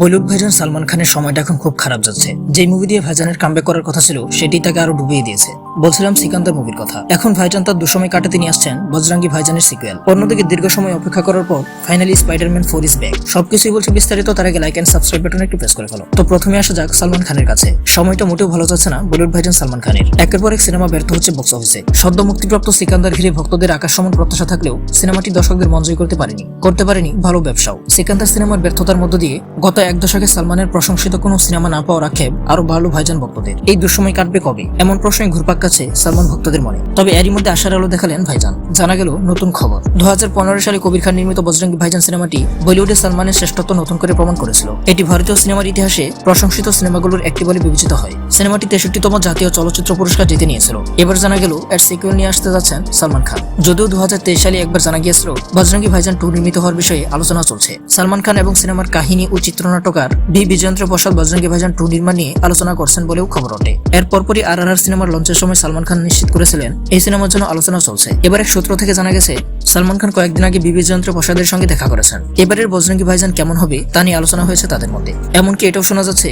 বলিউড ভাইজান সালমান খানের সময়টা এখন খুব খারাপ যাচ্ছে। যে মুভি দিয়ে ভাইজানের কামব্যাক করার কথা ছিল সেটি তাকে আরো ডুবিয়ে দিয়েছে। বলছিলাম সিকান্দার মুভির কথা। এখন ভাইজান তার দুসময় কাটাতে নিয়ে আসছেন বজরঙ্গি ভাইজানের সিকুয়েল। অন্যদিকে দীর্ঘ সময় অপেক্ষা করার পর ফাইনালি স্পাইডারম্যান 4 ইজ ব্যাক। সবকিছুই বলছে বিস্তারিত, তার আগে লাইক এন্ড সাবস্ক্রাইব বাটনে একটু প্রেস করে ফেলো। তো প্রথমে আসা যাক সালমান খানের কাছে। সময়টা মোটেও ভালো যাচ্ছে না বলিউড ভাইজান সালমান খানের। একের পর এক সিনেমা ব্যর্থ হচ্ছে বক্স অফিসে। সদ্য মুক্তিপ্রাপ্ত সিকান্দার ঘিরে ভক্তদের আকাশ সমান প্রত্যাশা থাকলেও সিনেমাটি দর্শকদের মন জয় করতে পারেনি ভালো ব্যবসাও। সিকান্দার সিনেমার ব্যর্থতার মধ্য দিয়ে গত এক দশকে সালমানের প্রশংসিত কোনো সিনেমা না পাওয়ার আক্ষেপ আরো বাড়লো ভাইজান ভক্তদের। এই দুঃসময় কাটবে কবে, এমন প্রশ্নই ঘুরপাক খাচ্ছে সালমান ভক্তদের মনে। তবে এরই মধ্যে আশার আলো দেখালেন ভাইজান। জানা গেল নতুন খবর। 2015 সালে কবির খান নির্মিত বজরঙ্গি ভাইজান সিনেমাটি বলিউডে সালমানের শ্রেষ্ঠত্ব নতুন করে প্রমাণ করেছিল। এটি ভারতীয় সিনেমার ইতিহাসে প্রশংসিত সিনেমাগুলোর একটি বলে বিবেচিত হয়। সিনেমাটি 63তম জাতীয় চলচ্চিত্র পুরস্কার জিতে নিয়েছিল। এবার জানা গেল এর সিকুয়েল নিয়ে আসতে যাচ্ছেন সালমান খান। যদিও 2023 সালে একবার জানা গিয়েছিল বজরঙ্গি ভাইজান 2 নির্মিত হওয়ার বিষয়ে আলোচনা চলছে। সালমান খান এবং সিনেমার কাহিনী ও চিত্রনাট্যকার বিজেন্দ্র প্রসাদ বজরঙ্গি ভাইজান 2 নির্মাণ নিয়ে আলোচনা করছেন বলেও খবর ওঠে। এর পরপরই RRR সিনেমার লঞ্চের সময় সালমান খান নিশ্চিত করেছিলেন এই সিনেমার জন্য আলোচনা চলছে। এবার এক সূত্র থেকে জানা গেছে সালমান খান কয়েকদিন আগে বিজেন্দ্র প্রসাদের সঙ্গে দেখা করেছেন। এবারের বজরঙ্গি ভাইজান কেমন হবে তা নিয়ে আলোচনা হয়েছে তাদের মধ্যে। এমনকি এটাও শোনা যাচ্ছে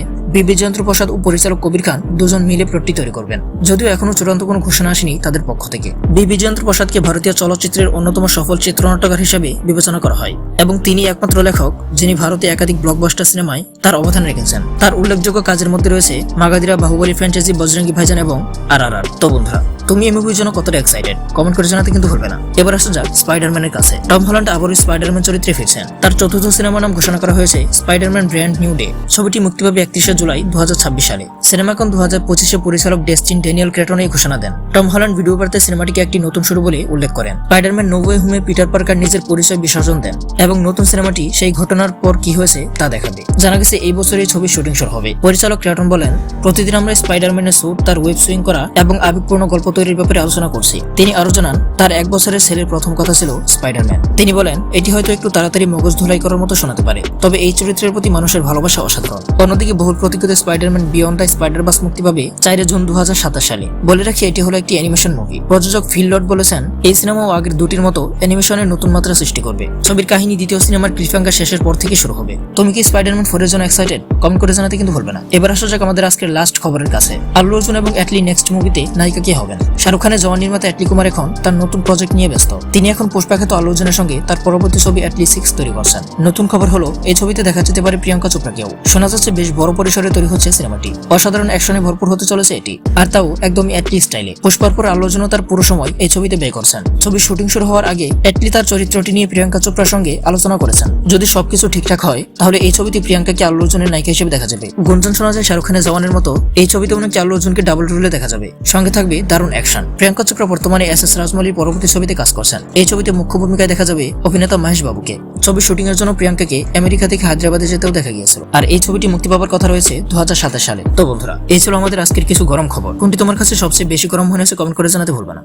বিজেন্দ্র প্রসাদ ও পরিচালক কবির খান দুজন মিলে প্লটটি তৈরি করবেন। যদিও এখনো চূড়ান্ত কোনো ঘোষণা আসেনি তাদের পক্ষ থেকে। বিজেন্দ্র প্রসাদকে ভারতীয় চলচ্চিত্রের অন্যতম সফল চিত্রনাট্যকার হিসেবে বিবেচনা করা হয় এবং তিনি একমাত্র লেখক যিনি ভারতে একাধিক ব্লকবাস্টার সিনেমায় তার অবদান রেখেছেন। তার উল্লেখযোগ্য কাজের মধ্যে রয়েছে মাগাদিরা, বাহুবলী ফ্র্যাঞ্চাইজি, বজরঙ্গি ভাইজান এবং RRR। তো বন্ধুরা, তুমি এই মুভির জন্য কতটা এক্সাইটেড কমেন্ট করে জানাতে কিন্তু ভুলবে না। এবার আসা যাক স্পাইডারম্যানের কাছে। টম হল্যান্ড আবারও স্পাইডারম্যান চরিত্রে ফিরছেন। তার চতুর্থ সিনেমার নাম ঘোষণা করা হয়েছে স্পাইডারম্যান ব্র্যান্ড নিউ ডে। ছবিটি মুক্তি পাবে 31শে জুলাই 2026 সালে। সিনেমাকন 2025-এ পরিচালক ডেস্টিন ড্যানিয়েল ক্রেটন এই ঘোষণা দেন। টম হল্যান্ড ভিডিও বার্তায় সিনেমাটিকে একটি নতুন শুরু বলে উল্লেখ করেন। স্পাইডারম্যান নো ওয়ে হোমে পিটার পার্কার নিজের পরিচয় বিসর্জন দেন এবং নতুন সিনেমাটি সেই ঘটনার পর কি হয়েছে তা দেখাবে। জানা গেছে এই বছর এই ছবির শুটিং শুরু হবে। পরিচালক ক্রেটন বলেন, প্রতিদিন আমরা স্পাইডারম্যানের স্যুট, তার ওয়েব সুইং করা এবং আবেগপূর্ণ গল্প তৈরির ব্যাপারে আলোচনা করছি। তিনি আরো জানান, তার 1 বছরের ছেলের প্রথম কথা ছিল স্পাইডারম্যান। তিনি বলেন, এটি হয়তো একটু তাড়াতাড়ি মগজ ধুলাই করার মতো শোনাতে পারে, তবে এই চরিত্রের প্রতি মানুষের ভালোবাসা অসাধারণ। অন্যদিকে বহুল প্রতীক্ষিত স্পাইডারম্যান বিয়ন্ড দ্য স্পাইডারভার্স মুক্তি পাবে 4 জুন 2027 সালে। বলে রাখি, এটি হলো একটি অ্যানিমেশন মুভি। প্রযোজক ফিল লর্ড বলেছেন, এই সিনেমাও আগের দুটির মতো অ্যানিমেশনের নতুন মাত্রা সৃষ্টি করবে। ছবির কাহিনী দ্বিতীয় সিনেমার ক্লিফহ্যাঙ্গার শেষের পর থেকে শুরু হবে। তুমি কি স্পাইডারম্যান 4 এর জন্য এক্সাইটেড? কমেন্ট করে জানাতে কিন্তু ভুলবে না। এবার আসা যাক আমাদের আজকের লাস্ট খবরের কাছে। আল্লু অর্জুন এবং অ্যাটলি নেক্সট মুভিতে নায়িকা কে হবেন? শাহরুখ খানের জওয়ান নির্মাতা অ্যাটলি কুমার এখন তার নতুন প্রজেক্ট নিয়ে ব্যস্ত। তিনি এখন পুষ্পাখ্যাত আল্লু অর্জুনের সঙ্গে তার পরবর্তী ছবি অ্যাটলি 6 তৈরি করছেন। নতুন খবর হলো এই ছবিতে দেখা যেতে পারে প্রিয়াঙ্কা চোপড়াকেও। শোনা যাচ্ছে বেশ বড় পরিসরে তৈরি হচ্ছে সিনেমাটি। অসাধারণ অ্যাকশনে ভরপুর হতে চলেছে এটি, আর তাও একদমই অ্যাটলি স্টাইলে। পুষ্পার পর আল্লু অর্জুন তার পুরো সময় এই ছবিতে ব্যয় করছেন। ছবির শুটিং শুরু হওয়ার আগে অ্যাটলি তার চরিত্রটি নিয়ে প্রিয়াঙ্কা চোপড়ার সঙ্গে আলোচনা করেছেন। যদি সবকিছু ঠিকঠাক হয় তাহলে এই ছবিতে প্রিয়াঙ্কাকে আল্লু অর্জুনের নায়িকা হিসেবে দেখা যাবে। গুঞ্জন শোনা যায় শাহরুখ খানের জওয়ানের মতো এই ছবিতেও নাকি আল্লু অর্জুনকে ডাবল রোলে দেখা যাবে। সঙ্গে থাকবে দারুণ অ্যাকশন। প্রিয়াঙ্কা চোপড়া বর্তমানে SS রাজমৌলির পরবর্তী ছবিতে কাজ করছেন। এই ছবিতে মুখ্য ভূমিকায় দেখা যাবে অভিনেতা মহেশ বাবুকে। ছবির শুটিং এর জন্য প্রিয়াঙ্কাকে আমেরিকা থেকে হায়দ্রাবাদে যেতেও দেখা গিয়েছিল। আর এই ছবিটি মুক্তি পাওয়ার কথা রয়েছে 2027 সালে। তো বন্ধুরা, এই ছিল আমাদের আজকের কিছু গরম খবর। কোনটি তোমার কাছে সবচেয়ে বেশি গরম মনে হয়েছে কমেন্ট করে জানাতে ভুলবে না।